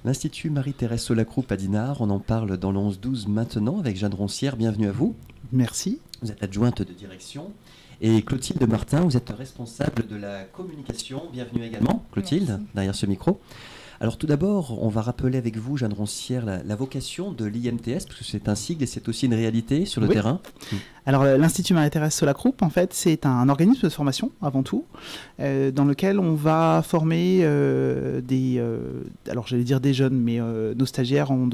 L'Institut Marie-Thérèse Solacroupe à Dinard, on en parle dans le 11-12 maintenant avec Jeanne Roncière, bienvenue à vous. Merci. Vous êtes adjointe de direction. Et Clotilde Martin, vous êtes responsable de la communication, bienvenue également Clotilde, Merci. Derrière ce micro. Alors tout d'abord, on va rappeler avec vous, Jeanne Roncière, la vocation de l'IMTS, parce que c'est un sigle et c'est aussi une réalité sur le terrain. Alors l'Institut Marie-Thérèse Solacroupe, en fait, c'est un organisme de formation, avant tout, dans lequel on va former alors j'allais dire des jeunes, mais nos stagiaires ont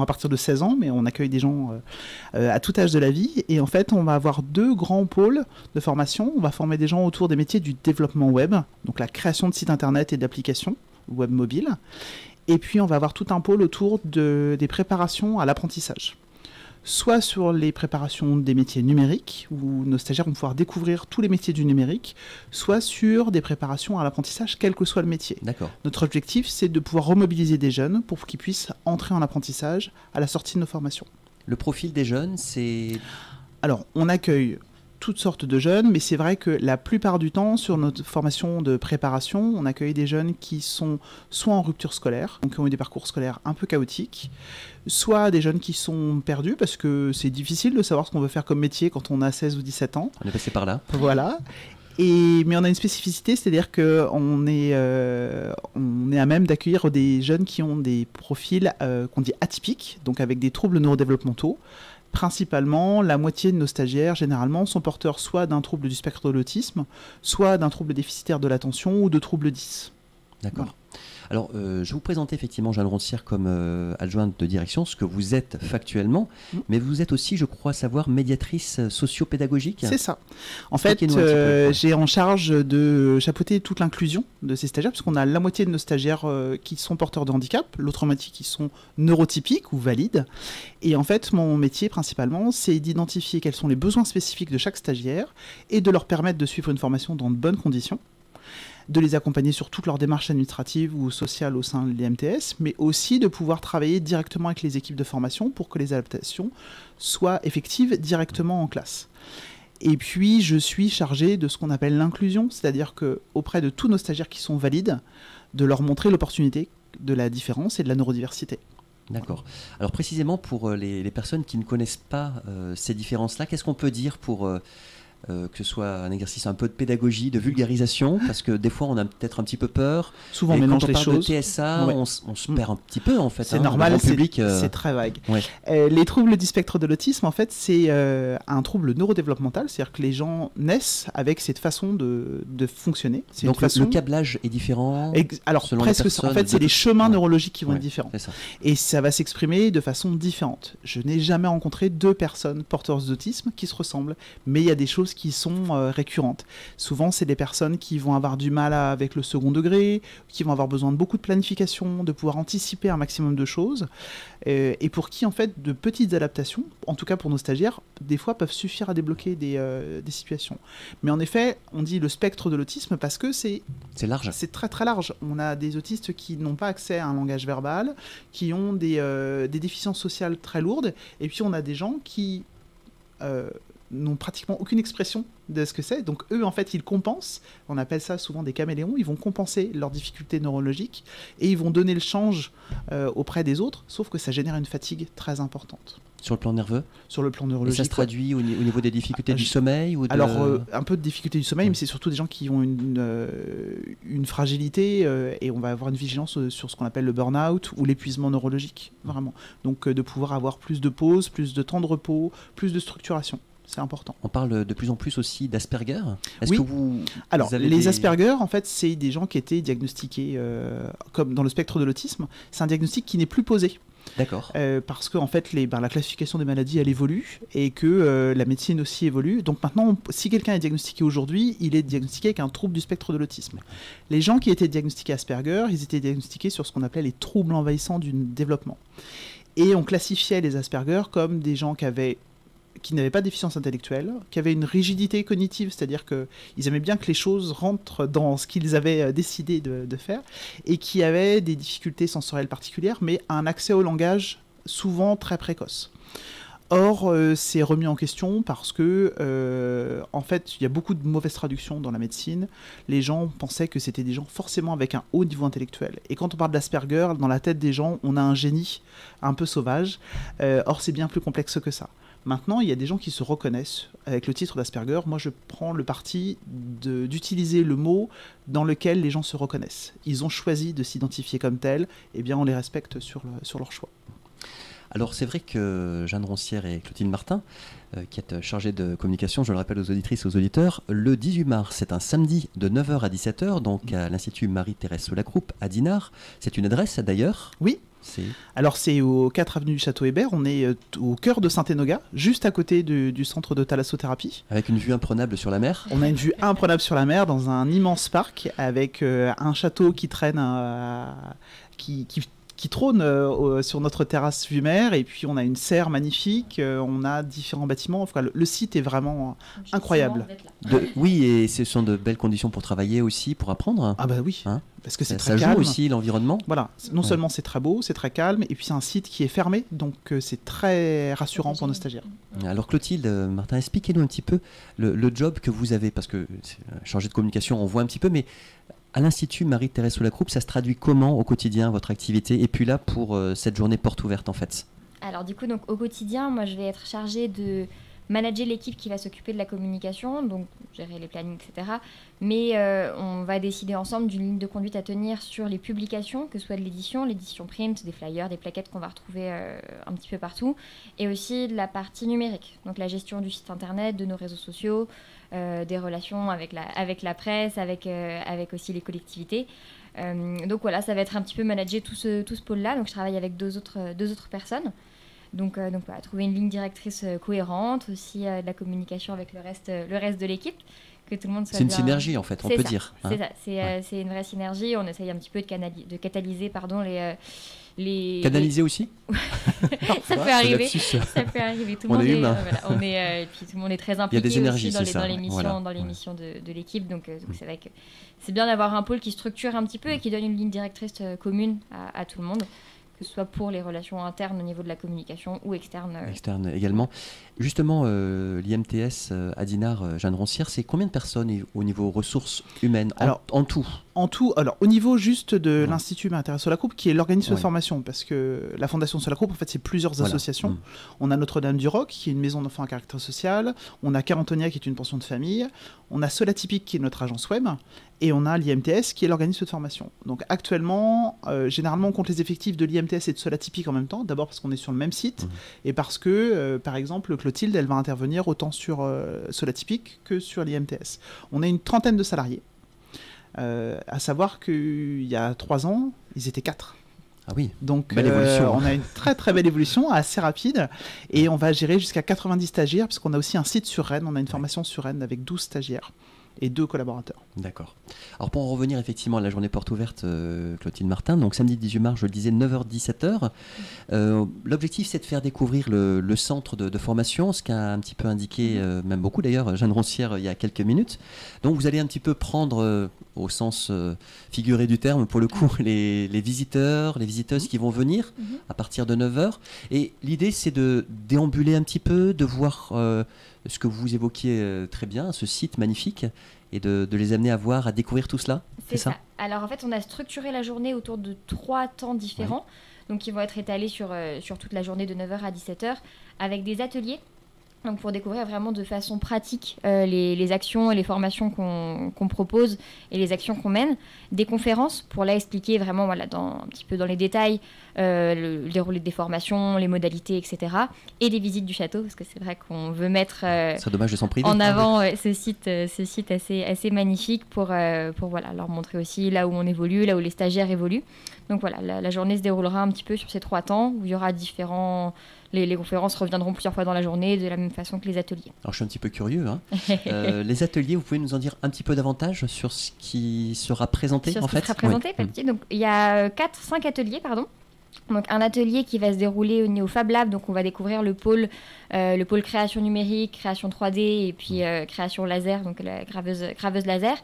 à partir de 16 ans, mais on accueille des gens à tout âge de la vie. Et en fait, on va avoir deux grands pôles de formation. On va former des gens autour des métiers du développement web, donc la création de sites internet et d'applications web mobile. Et puis, on va avoir tout un pôle autour des préparations à l'apprentissage. Soit sur les préparations des métiers numériques, où nos stagiaires vont pouvoir découvrir tous les métiers du numérique, soit sur des préparations à l'apprentissage, quel que soit le métier. D'accord. Notre objectif, c'est de pouvoir remobiliser des jeunes pour qu'ils puissent entrer en apprentissage à la sortie de nos formations. Le profil des jeunes, c'est... Alors, on accueille toutes sortes de jeunes, mais c'est vrai que la plupart du temps, sur notre formation de préparation, on accueille des jeunes qui sont soit en rupture scolaire, donc qui ont eu des parcours scolaires un peu chaotiques, soit des jeunes qui sont perdus, parce que c'est difficile de savoir ce qu'on veut faire comme métier quand on a 16 ou 17 ans. On est passé par là. Voilà. Mais on a une spécificité, c'est-à-dire qu'on est à même d'accueillir des jeunes qui ont des profils qu'on dit atypiques, donc avec des troubles neurodéveloppementaux. Principalement, la moitié de nos stagiaires, généralement, sont porteurs soit d'un trouble du spectre de l'autisme, soit d'un trouble déficitaire de l'attention ou de trouble 10. D'accord. Voilà. Alors, je vous présente effectivement Jeanne Roncière comme adjointe de direction, ce que vous êtes factuellement, mais vous êtes aussi, je crois savoir, médiatrice socio-pédagogique. C'est ça. En fait, Expliquez-nous un petit peu. j'ai en charge de chapeauter toute l'inclusion de ces stagiaires, parce qu'on a la moitié de nos stagiaires qui sont porteurs de handicap, l'autre moitié qui sont neurotypiques ou valides. Et en fait, mon métier principalement, c'est d'identifier quels sont les besoins spécifiques de chaque stagiaire et de leur permettre de suivre une formation dans de bonnes conditions, de les accompagner sur toutes leurs démarches administratives ou sociales au sein de l'IMTS, mais aussi de pouvoir travailler directement avec les équipes de formation pour que les adaptations soient effectives directement en classe. Et puis, je suis chargé de ce qu'on appelle l'inclusion, c'est-à-dire qu'auprès de tous nos stagiaires qui sont valides, de leur montrer l'opportunité de la différence et de la neurodiversité. D'accord. Alors précisément pour les personnes qui ne connaissent pas ces différences-là, qu'est-ce qu'on peut dire pour... que ce soit un exercice un peu de pédagogie, de vulgarisation, parce que des fois on a peut-être un petit peu peur. Souvent on mélange les choses. Quand on parle de TSA, Ouais. on se perd un petit peu en fait. C'est normal, public, c'est très vague. Ouais. Les troubles du spectre de l'autisme, en fait, c'est un trouble neurodéveloppemental, c'est-à-dire que les gens naissent avec cette façon de fonctionner. C'est Donc une façon... le câblage est différent. Alors selon presque les ça. En personnes, fait, c'est les chemins Ouais. neurologiques qui vont Ouais, être différents. c'est ça. Et ça va s'exprimer de façon différente. Je n'ai jamais rencontré deux personnes porteuses d'autisme qui se ressemblent, mais il y a des choses qui sont récurrentes. Souvent, c'est des personnes qui vont avoir du mal avec le second degré, qui vont avoir besoin de beaucoup de planification, de pouvoir anticiper un maximum de choses, et pour qui, en fait, de petites adaptations, en tout cas pour nos stagiaires, des fois peuvent suffire à débloquer des situations. Mais en effet, on dit le spectre de l'autisme parce que c'est large. C'est très très large. On a des autistes qui n'ont pas accès à un langage verbal, qui ont des déficiences sociales très lourdes, et puis on a des gens qui n'ont pratiquement aucune expression de ce que c'est. Donc eux, en fait, ils compensent. On appelle ça souvent des caméléons. Ils vont compenser leurs difficultés neurologiques et ils vont donner le change auprès des autres, sauf que ça génère une fatigue très importante. Sur le plan nerveux. Sur le plan Et neurologique. ça se traduit au niveau des difficultés du sommeil ou de... Alors, un peu de difficulté du sommeil, mais c'est surtout des gens qui ont une fragilité et on va avoir une vigilance sur ce qu'on appelle le burn-out ou l'épuisement neurologique, vraiment. Donc, de pouvoir avoir plus de pauses, plus de temps de repos, plus de structuration. C'est important. On parle de plus en plus aussi d'Asperger. Est-ce Oui. que vous Alors, avez les Asperger, en fait, c'est des gens qui étaient diagnostiqués comme dans le spectre de l'autisme. C'est un diagnostic qui n'est plus posé. D'accord. Parce que en fait, la classification des maladies, elle évolue et que la médecine aussi évolue. Donc maintenant, si quelqu'un est diagnostiqué aujourd'hui, il est diagnostiqué avec un trouble du spectre de l'autisme. Les gens qui étaient diagnostiqués Asperger, ils étaient diagnostiqués sur ce qu'on appelait les troubles envahissants du développement. Et on classifiait les Asperger comme des gens qui n'avaient pas de déficience intellectuelle, qui avaient une rigidité cognitive, c'est-à-dire qu'ils aimaient bien que les choses rentrent dans ce qu'ils avaient décidé de faire, et qui avaient des difficultés sensorielles particulières, mais un accès au langage souvent très précoce. Or, c'est remis en question parce que, en fait, il y a beaucoup de mauvaises traductions dans la médecine. Les gens pensaient que c'était des gens forcément avec un haut niveau intellectuel. Et quand on parle d'Asperger, dans la tête des gens, on a un génie un peu sauvage. Or, c'est bien plus complexe que ça. Maintenant, il y a des gens qui se reconnaissent avec le titre d'Asperger. Moi, je prends le parti d'utiliser le mot dans lequel les gens se reconnaissent. Ils ont choisi de s'identifier comme tels, eh bien, on les respecte sur leur choix. Alors c'est vrai que Jeanne Roncière et Clotilde Martin, qui êtes chargées de communication, je le rappelle aux auditrices et aux auditeurs, le 18 mars, c'est un samedi de 9h à 17h, donc à l'Institut Marie-Thérèse Solacroupe à Dinard. C'est une adresse d'ailleurs? Oui. Alors c'est au 4 avenue du Château-Hébert, on est au cœur de Saint-Énogat, juste à côté du centre de thalassothérapie. Avec une vue imprenable sur la mer. On a une vue imprenable sur la mer dans un immense parc avec un château qui traîne, qui trône sur notre terrasse vue mer, et puis on a une serre magnifique, on a différents bâtiments, enfin, le site est vraiment incroyable. Oui, et ce sont de belles conditions pour travailler aussi, pour apprendre. Ah bah oui, hein, parce que c'est très calme. Ça joue calme. aussi l'environnement. Voilà, non seulement c'est très beau, c'est très calme, et puis c'est un site qui est fermé, donc c'est très rassurant pour nos stagiaires. Alors Clotilde, Martin, expliquez-nous un petit peu le job que vous avez, parce que changer de communication, on voit un petit peu, mais à l'Institut Marie-Thérèse Solacroupe, ça se traduit comment au quotidien, votre activité? Et puis là, pour cette journée porte ouverte, en fait. Alors du coup, donc, au quotidien, moi, je vais être chargée de manager l'équipe qui va s'occuper de la communication, donc gérer les plannings, etc. Mais on va décider ensemble d'une ligne de conduite à tenir sur les publications, que ce soit de l'édition print, des flyers, des plaquettes qu'on va retrouver un petit peu partout, et aussi de la partie numérique, donc la gestion du site internet, de nos réseaux sociaux, des relations avec la presse, avec aussi les collectivités. Donc voilà, ça va être un petit peu manager tout ce pôle-là. Donc je travaille avec deux autres personnes. Donc voilà, trouver une ligne directrice cohérente, aussi de la communication avec le reste de l'équipe, que tout le monde soit bien. C'est une synergie en fait, on peut dire. C'est ça, c'est une vraie synergie. On essaye un petit peu de catalyser les... Canaliser aussi. Ça peut arriver. Ça peut arriver. Tout le monde et puis tout le monde est très impliqué. Il y a des énergies, dans l'émission de l'équipe. Donc c'est vrai que c'est bien d'avoir un pôle qui structure un petit peu et qui donne une ligne directrice commune à tout le monde, que ce soit pour les relations internes au niveau de la communication ou externes. Externes également. Justement, l'IMTS à Dinard, Jeanne Roncière, c'est combien de personnes au niveau ressources humaines en tout? En tout, alors au niveau juste de l'Institut Marie-Thérèse Solacroupe, qui est l'organisme de formation, parce que la Fondation Solacroupe, en fait, c'est plusieurs associations. On a Notre-Dame-du-Roc, qui est une maison d'enfants à caractère social. On a Carantonia, qui est une pension de famille. On a Solatypique, qui est notre agence web. Et on a l'IMTS, qui est l'organisme de formation. Donc actuellement, généralement, on compte les effectifs de l'IMTS et de Solatypique en même temps. D'abord parce qu'on est sur le même site, et parce que, par exemple, Clotilde, elle va intervenir autant sur Solatypique que sur l'IMTS. On a une trentaine de salariés. À savoir qu'il y a 3 ans, ils étaient 4. Ah oui, donc on a une très très belle évolution, assez rapide, et on va gérer jusqu'à 90 stagiaires, parce qu'on a aussi un site sur Rennes, on a une formation sur Rennes avec 12 stagiaires et 2 collaborateurs. D'accord. Alors pour en revenir effectivement à la journée porte ouverte, Clotilde Martin, donc samedi 18 mars, je le disais, 9h-17h. L'objectif, c'est de faire découvrir le centre de formation, ce qu'a un petit peu indiqué, même beaucoup d'ailleurs, Jeanne Roncière il y a quelques minutes. Donc vous allez un petit peu prendre, au sens figuré du terme, pour le coup, les visiteurs, les visiteuses qui vont venir à partir de 9h. Et l'idée, c'est de déambuler un petit peu, de voir ce que vous évoquiez très bien, ce site magnifique, et de les amener à voir, à découvrir tout cela. C'est ça. Alors en fait, on a structuré la journée autour de 3 temps différents, donc qui vont être étalés sur toute la journée de 9h à 17h, avec des ateliers. Donc pour découvrir vraiment de façon pratique les actions et les formations qu'on propose et les actions qu'on mène, des conférences pour là expliquer vraiment un petit peu dans les détails le déroulé des formations, les modalités, etc. Et des visites du château, parce que c'est vrai qu'on veut mettre c'est dommage de s'en priver, en avant ce site assez magnifique pour leur montrer aussi là où on évolue, là où les stagiaires évoluent. Donc voilà, la journée se déroulera un petit peu sur ces 3 temps où il y aura différents... Les conférences reviendront plusieurs fois dans la journée, de la même façon que les ateliers. Alors je suis un petit peu curieux. Les ateliers, vous pouvez nous en dire un petit peu davantage sur ce qui sera présenté sur ce qui sera présenté, Donc il y a 5 ateliers, pardon. Donc un atelier qui va se dérouler au Fab Lab, donc on va découvrir le pôle création numérique, création 3D et puis création laser, donc la graveuse laser.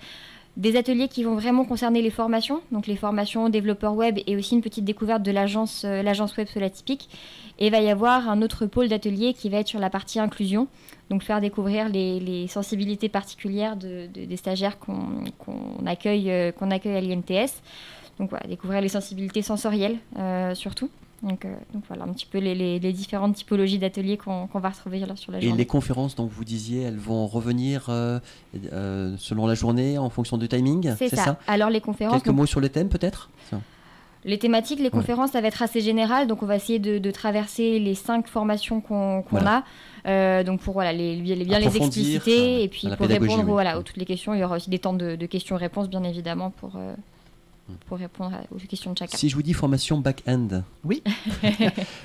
des ateliers qui vont vraiment concerner les formations, donc les formations développeurs web et aussi une petite découverte de l'agence web Solatypique. Et il va y avoir un autre pôle d'atelier qui va être sur la partie inclusion, donc faire découvrir les sensibilités particulières des stagiaires qu'on accueille à l'INTS. Donc voilà, découvrir les sensibilités sensorielles surtout. Donc voilà un petit peu les différentes typologies d'ateliers qu'on va retrouver là sur la journée. Et les conférences, donc vous disiez, elles vont revenir selon la journée en fonction du timing, c'est ça. Alors les conférences... Quelques mots sur les thèmes peut-être ? Les thématiques, les conférences, ça va être assez général, donc on va essayer de traverser les 5 formations qu'on a, donc pour bien les expliciter, et puis pour répondre à toutes les questions. Il y aura aussi des temps de questions-réponses, bien évidemment, pour répondre aux questions de chacun. Si je vous dis formation back-end, oui.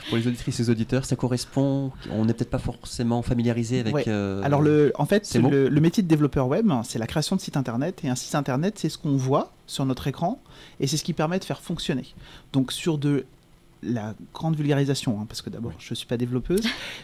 Pour les auditrices et les auditeurs, ça correspond, on n'est peut-être pas forcément familiarisé avec... Ouais. Alors en fait, le métier de développeur web, c'est la création de sites internet, et un site internet, c'est ce qu'on voit sur notre écran, et c'est ce qui permet de faire fonctionner. Donc sur la grande vulgarisation, parce que d'abord, je ne suis pas développeuse,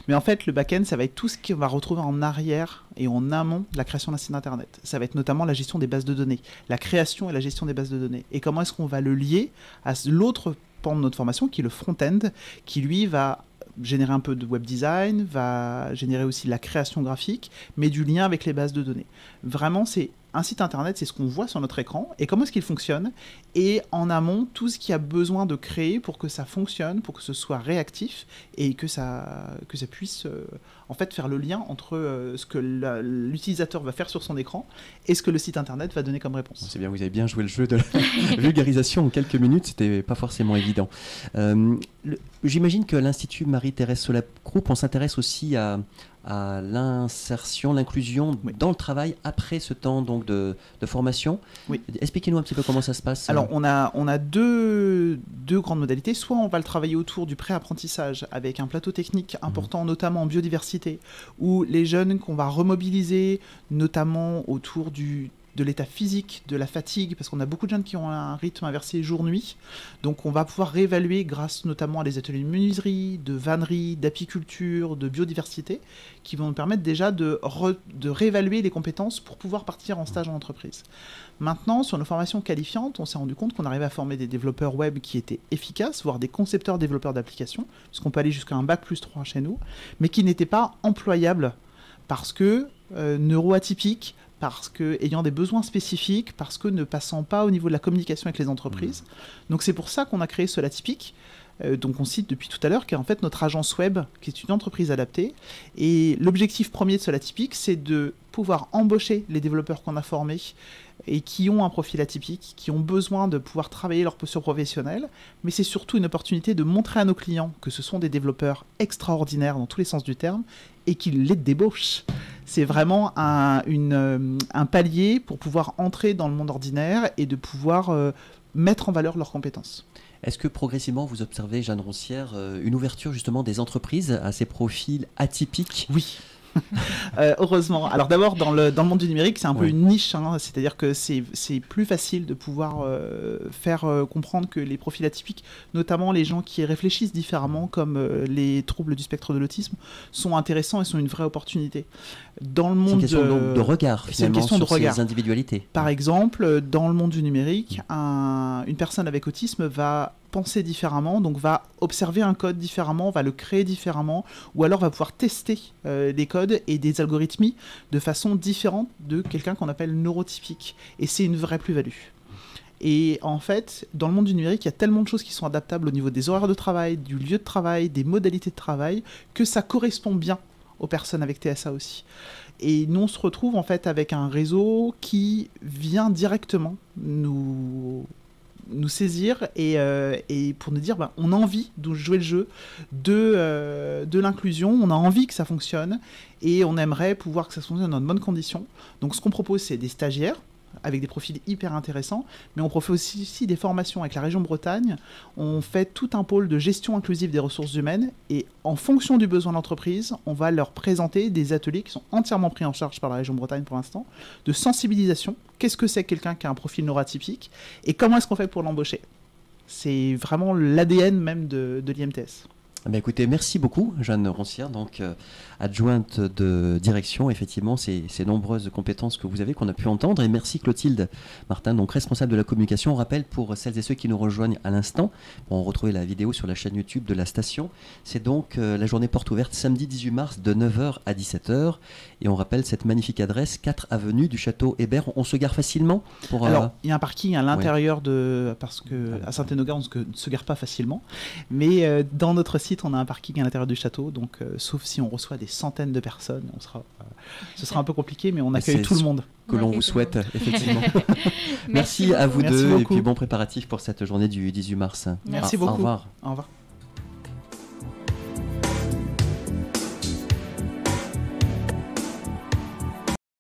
mais en fait, le back-end, ça va être tout ce qu'on va retrouver en arrière et en amont de la création d'un site internet. Ça va être notamment la gestion des bases de données, la création et la gestion des bases de données. Et comment est-ce qu'on va le lier à l'autre pan de notre formation, qui est le front-end, qui lui va générer un peu de web design, va générer aussi de la création graphique, mais du lien avec les bases de données. Vraiment, c'est un site internet, c'est ce qu'on voit sur notre écran, et comment est-ce qu'il fonctionne, et en amont, tout ce qu'il y a besoin de créer pour que ça fonctionne, pour que ce soit réactif, et que ça puisse en fait faire le lien entre ce que l'utilisateur va faire sur son écran, et ce que le site internet va donner comme réponse. C'est bien, vous avez bien joué le jeu de la vulgarisation en quelques minutes, c'était pas forcément évident. J'imagine que l'Institut Marie-Thérèse Solap Group, on s'intéresse aussi à l'insertion, l'inclusion dans le travail après ce temps donc de formation. Oui. Expliquez-nous un petit peu comment ça se passe. Alors on a deux grandes modalités. Soit on va le travailler autour du pré-apprentissage avec un plateau technique important, notamment en biodiversité, où les jeunes qu'on va remobiliser, notamment autour de l'état physique, de la fatigue, parce qu'on a beaucoup de jeunes qui ont un rythme inversé jour-nuit. Donc on va pouvoir réévaluer grâce notamment à des ateliers de menuiserie, de vannerie, d'apiculture, de biodiversité, qui vont nous permettre déjà de réévaluer les compétences pour pouvoir partir en stage en entreprise. Maintenant, sur nos formations qualifiantes, on s'est rendu compte qu'on arrivait à former des développeurs web qui étaient efficaces, voire des concepteurs développeurs d'applications, puisqu'on peut aller jusqu'à un bac+3 chez nous, mais qui n'étaient pas employables parce que neuroatypiques, parce que ayant des besoins spécifiques, parce que ne passant pas au niveau de la communication avec les entreprises. Donc c'est pour ça qu'on a créé Solatypique, donc on cite depuis tout à l'heure, qui est en fait notre agence web, qui est une entreprise adaptée. Et l'objectif premier de Solatypique, c'est de pouvoir embaucher les développeurs qu'on a formés et qui ont un profil atypique, qui ont besoin de pouvoir travailler leur posture professionnelle, mais c'est surtout une opportunité de montrer à nos clients que ce sont des développeurs extraordinaires dans tous les sens du terme et qu'ils les débauchent. C'est vraiment un palier pour pouvoir entrer dans le monde ordinaire et de pouvoir mettre en valeur leurs compétences. Est-ce que progressivement vous observez, Jeanne Roncière, une ouverture justement des entreprises à ces profils atypiques ? Oui. Heureusement. Alors d'abord, dans le monde du numérique, c'est un peu une niche, c'est-à-dire que c'est plus facile de pouvoir faire comprendre que les profils atypiques, notamment les gens qui réfléchissent différemment, comme les troubles du spectre de l'autisme, sont intéressants et sont une vraie opportunité. Dans le monde c'est une question de regard, finalement, sur ces individualités. Par exemple, dans le monde du numérique, une personne avec autisme va penser différemment, donc va observer un code différemment, va le créer différemment, ou alors va pouvoir tester des codes et des algorithmies de façon différente de quelqu'un qu'on appelle neurotypique. Et c'est une vraie plus-value. Et en fait, dans le monde du numérique, il y a tellement de choses qui sont adaptables au niveau des horaires de travail, du lieu de travail, des modalités de travail, que ça correspond bien aux personnes avec TSA aussi. Et nous, on se retrouve en fait avec un réseau qui vient directement nous saisir et pour nous dire on a envie de jouer le jeu de l'inclusion, on a envie que ça fonctionne et on aimerait pouvoir que ça fonctionne dans de bonnes conditions. Donc ce qu'on propose, c'est des stagiaires avec des profils hyper intéressants, mais on propose aussi des formations avec la région Bretagne. On fait tout un pôle de gestion inclusive des ressources humaines et en fonction du besoin de l'entreprise, on va leur présenter des ateliers qui sont entièrement pris en charge par la région Bretagne pour l'instant, de sensibilisation. Qu'est-ce que c'est quelqu'un qui a un profil neuroatypique et comment est-ce qu'on fait pour l'embaucher ? C'est vraiment l'ADN même de l'IMTS. Écoutez, merci beaucoup, Jeanne Roncière, donc adjointe de direction, effectivement, ces nombreuses compétences que vous avez, qu'on a pu entendre. Et merci Clotilde Martin, donc responsable de la communication. On rappelle pour celles et ceux qui nous rejoignent à l'instant, on retrouver la vidéo sur la chaîne YouTube de la station. C'est donc la journée porte ouverte samedi 18 mars de 9h à 17h. Et on rappelle cette magnifique adresse, 4 avenue du Château Hébert. On se gare facilement pour, Alors, il y a un parking à l'intérieur parce qu'à Saint-Enogat, on ne se gare pas facilement. Mais dans notre site, on a un parking à l'intérieur du château, donc sauf si on reçoit des centaines de personnes, ce sera un peu compliqué, mais on accueille tout le monde. Que l'on vous souhaite, effectivement. Merci à vous deux, et puis bon préparatif pour cette journée du 18 mars. Merci beaucoup. Au revoir. Au revoir.